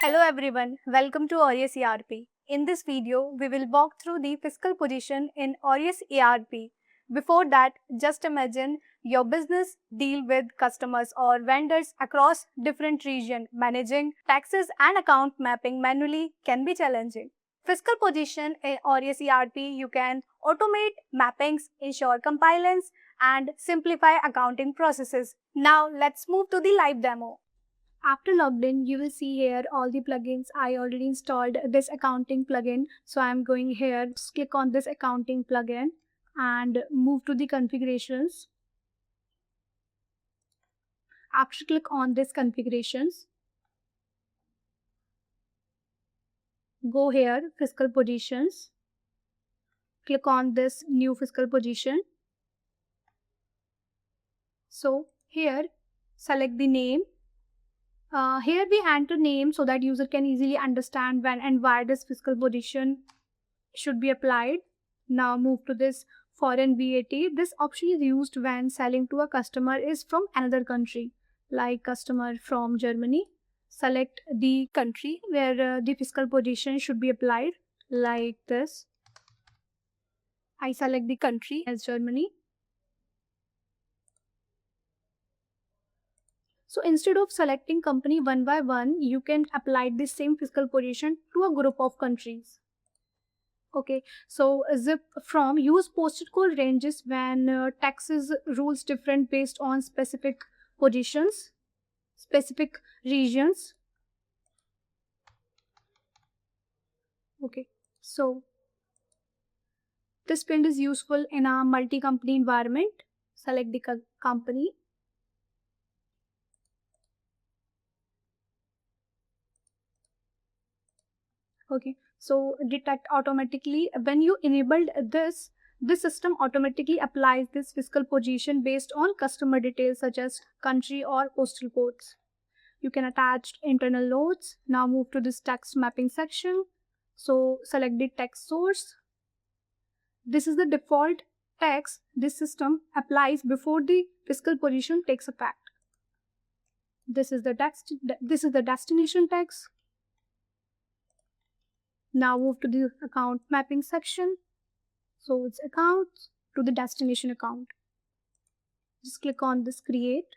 Hello everyone, welcome to Aureus ERP. In this video, we will walk through the fiscal position in Aureus ERP. Before that, just imagine your business deal with customers or vendors across different regions. Managing taxes and account mapping manually can be challenging. Fiscal position in Aureus ERP, you can automate mappings, ensure compliance, and simplify accounting processes. Now let's move to the live demo. After logged in, you will see here all the plugins. I already installed this accounting plugin. So I'm going here, just click on this accounting plugin and move to the configurations. After click on this configurations, go here, fiscal positions. Click on this new fiscal position. So here, select the name. Here we enter name so that user can easily understand when and why this fiscal position should be applied. Now move to this foreign VAT. This option is used when selling to a customer is from another country, like customer from Germany. Select the country where the fiscal position should be applied, like this. I select the country as Germany. So instead of selecting company one by one, you can apply the same fiscal position to a group of countries. Okay, so zip from use postal code ranges when taxes rules different based on specific positions, specific regions. Okay, so this field is useful in a multi-company environment. Select the company. Okay, so detect automatically. When you enabled this system automatically applies this fiscal position based on customer details such as country or postal codes. You can attach internal notes. Now move to this text mapping section. So select the text source. This is the default text this system applies before the fiscal position takes effect. This is the destination text. Now move to the account mapping section. So it's account to the destination account. Just click on this create.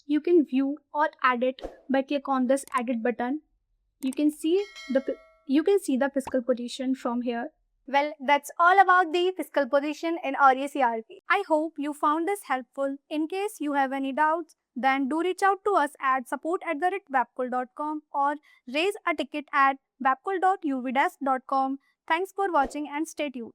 You can view or edit by click on this edit button. You can see the fiscal position from here. Well, that's all about the fiscal position in Aureus ERP. I hope you found this helpful. In case you have any doubts, then do reach out to us at support@webkul.com or raise a ticket at webkul.uvdesk.com. Thanks for watching and stay tuned.